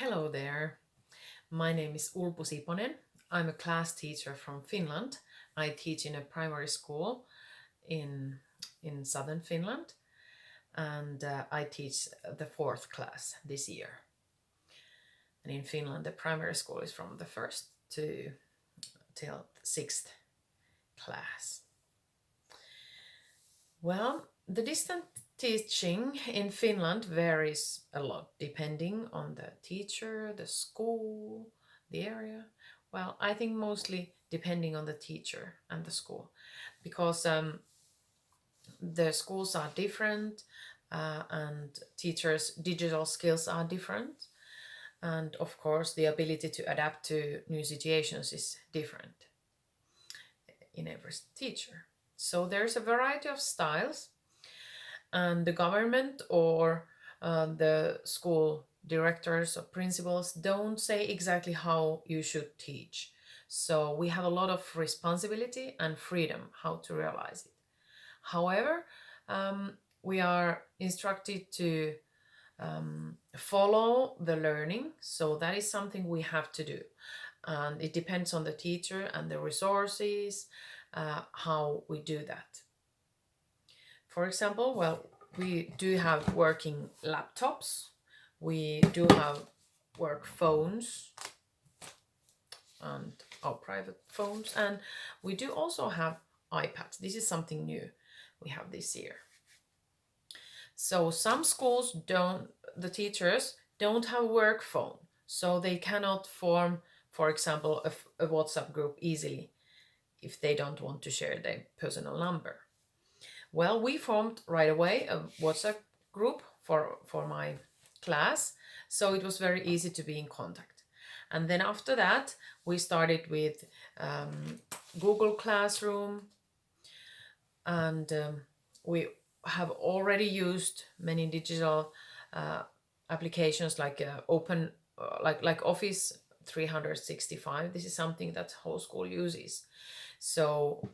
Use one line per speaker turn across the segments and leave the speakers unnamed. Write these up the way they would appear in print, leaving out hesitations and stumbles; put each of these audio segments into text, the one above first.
Hello there, my name is Ulpu Siponen. I'm a class teacher from Finland. I teach in a primary school in southern Finland, and I teach the 4th class this year. And in Finland, the primary school is from the 1st till 6th class. Well, the distant teaching in Finland varies a lot depending on the teacher, the school, the area. Well, I think mostly depending on the teacher and the school, because the schools are different and teachers' digital skills are different. And of course, the ability to adapt to new situations is different in every teacher. So there's a variety of styles, and the government or the school directors or principals don't say exactly how you should teach. So we have a lot of responsibility and freedom how to realize it. However, we are instructed to follow the learning, so that is something we have to do. And it depends on the teacher and the resources, how we do that. For example, well, we do have working laptops, we do have work phones and our private phones, and we do also have iPads. This is something new we have this year. So some schools the teachers don't have a work phone, so they cannot form, for example, a WhatsApp group easily if they don't want to share their personal number. Well, we formed right away a WhatsApp group for my class, so it was very easy to be in contact. And then after that, we started with Google Classroom, and we have already used many digital applications like like Office 365. This is something that whole school uses, so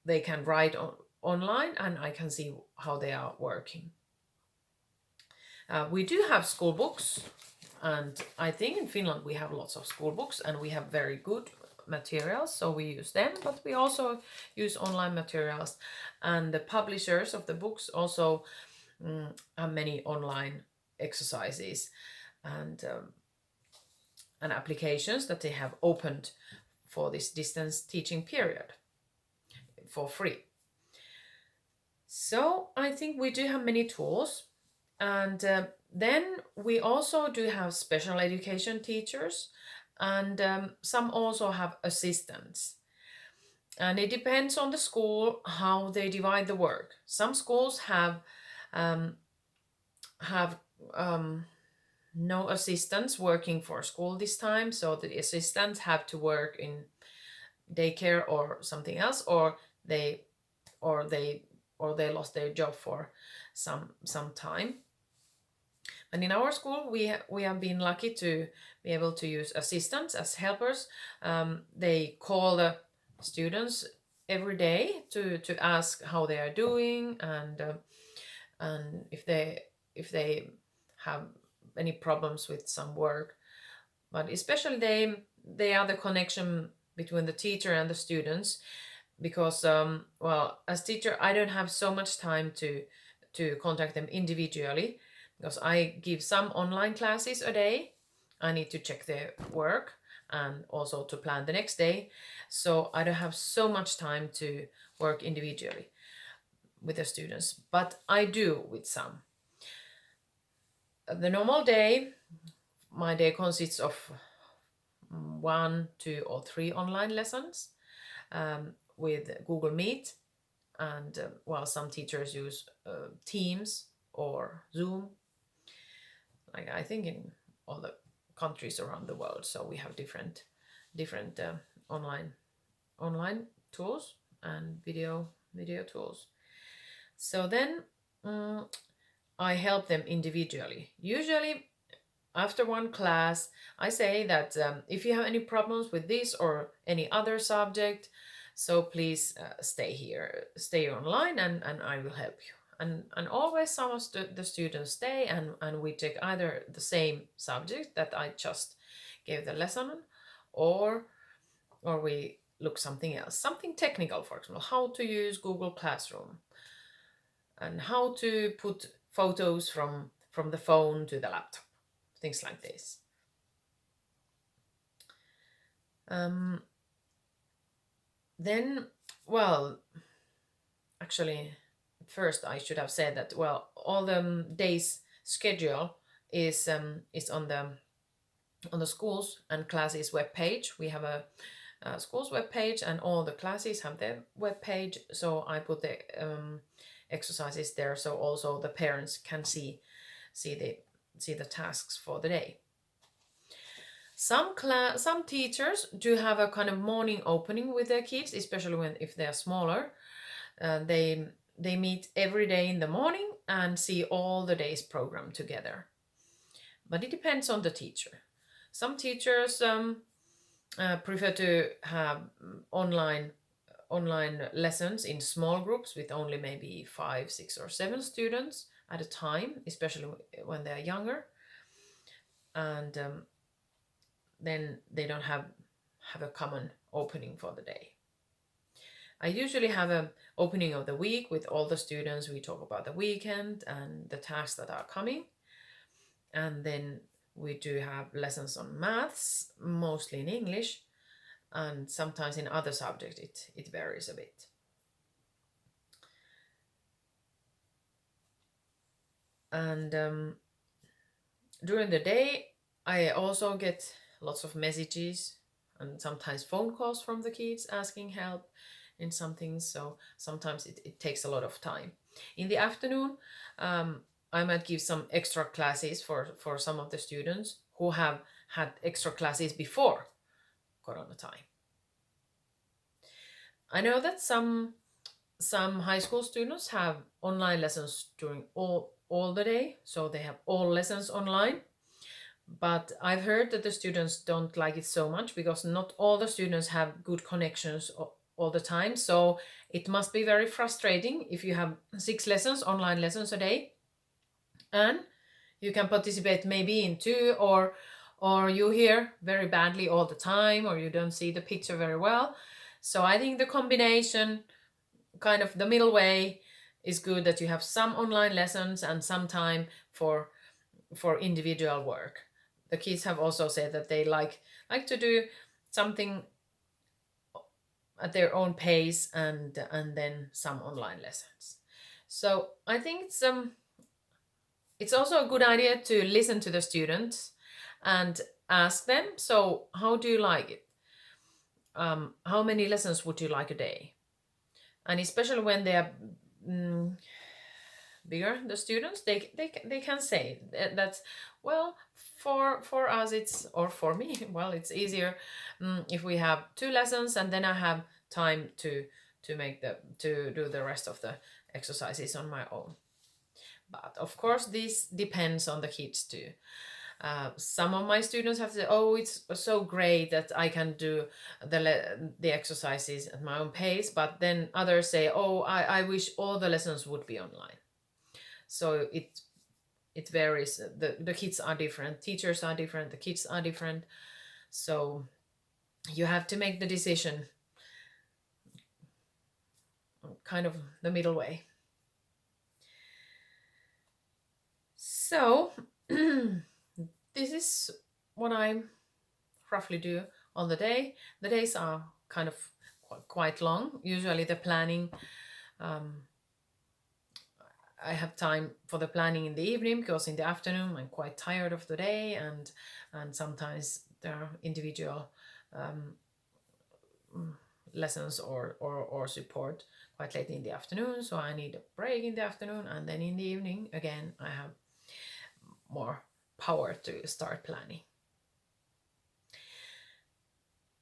they can write online and I can see how they are working. We do have school books, and I think in Finland we have lots of school books and we have very good materials, so we use them, but we also use online materials, and the publishers of the books also have many online exercises and applications that they have opened for this distance teaching period for free. So I think we do have many tools, and then we also do have special education teachers, and some also have assistants. And it depends on the school how they divide the work. Some schools have no assistants working for school this time, so the assistants have to work in daycare or something else, or they lost their job for some time. And in our school, we have been lucky to be able to use assistants as helpers. They call the students every day to ask how they are doing, and if they have any problems with some work. But especially they are the connection between the teacher and the students, because well, as teacher I don't have so much time to contact them individually, because I give some online classes a day. I need to check their work and also to plan the next day, so I don't have so much time to work individually with the students, but I do with some. The normal day, my day consists of 1, 2, or 3 online lessons with Google Meet, and while some teachers use Teams or Zoom, like I think in all the countries around the world. So we have different online tools and video tools. So then I help them individually. Usually after one class, I say that if you have any problems with this or any other subject, so please stay online and I will help you. and always some of the students stay, and we take either the same subject that I just gave the lesson on, or we look something else, something technical, for example, how to use Google Classroom and how to put photos from the phone to the laptop, things like this. Then, well, actually, first I should have said that, well, all the days schedule is on the schools and classes web page. We have a school's web page, and all the classes have their web page. So I put the exercises there, so also the parents can see the tasks for the day. Some teachers do have a kind of morning opening with their kids, especially if they're smaller. They meet every day in the morning and see all the day's program together. But it depends on the teacher. Some teachers prefer to have online lessons in small groups with only maybe 5, 6, or 7 students at a time, especially when they're younger. And then they don't have a common opening for the day. I usually have an opening of the week with all the students. We talk about the weekend and the tasks that are coming. And then we do have lessons on maths, mostly in English, and sometimes in other subjects it varies a bit. And during the day, I also get lots of messages and sometimes phone calls from the kids asking help in something. So sometimes it takes a lot of time. In the afternoon, I might give some extra classes for some of the students who have had extra classes before Corona time. I know that some high school students have online lessons during all the day, so they have all lessons online. But I've heard that the students don't like it so much because not all the students have good connections all the time. So it must be very frustrating if you have 6 lessons, online lessons a day, and you can participate maybe in 2, or you hear very badly all the time, or you don't see the picture very well. So I think the combination, kind of the middle way, is good, that you have some online lessons and some time for individual work. The kids have also said that they like to do something at their own pace, and then some online lessons. So I think it's also a good idea to listen to the students and ask them, so how do you like it? How many lessons would you like a day? And especially when they are bigger, the students, they can say that's, well, for us it's, or for me, well, it's easier if we have 2 lessons and then I have time to do the rest of the exercises on my own. But of course this depends on the kids too. Some of my students have said, oh, it's so great that I can do the exercises at my own pace, but then others say, oh, I wish all the lessons would be online. So it varies. The kids are different, teachers are different, the kids are different. So you have to make the decision kind of the middle way. So this is what I roughly do on the day. The days are kind of quite long. Usually the planning, I have time for the planning in the evening, because in the afternoon I'm quite tired of the day, and sometimes there are individual lessons or support quite late in the afternoon, so I need a break in the afternoon, and then in the evening again I have more power to start planning.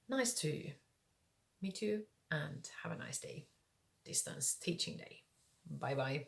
Nice to meet you, and have a nice day. Distance teaching day. Bye bye.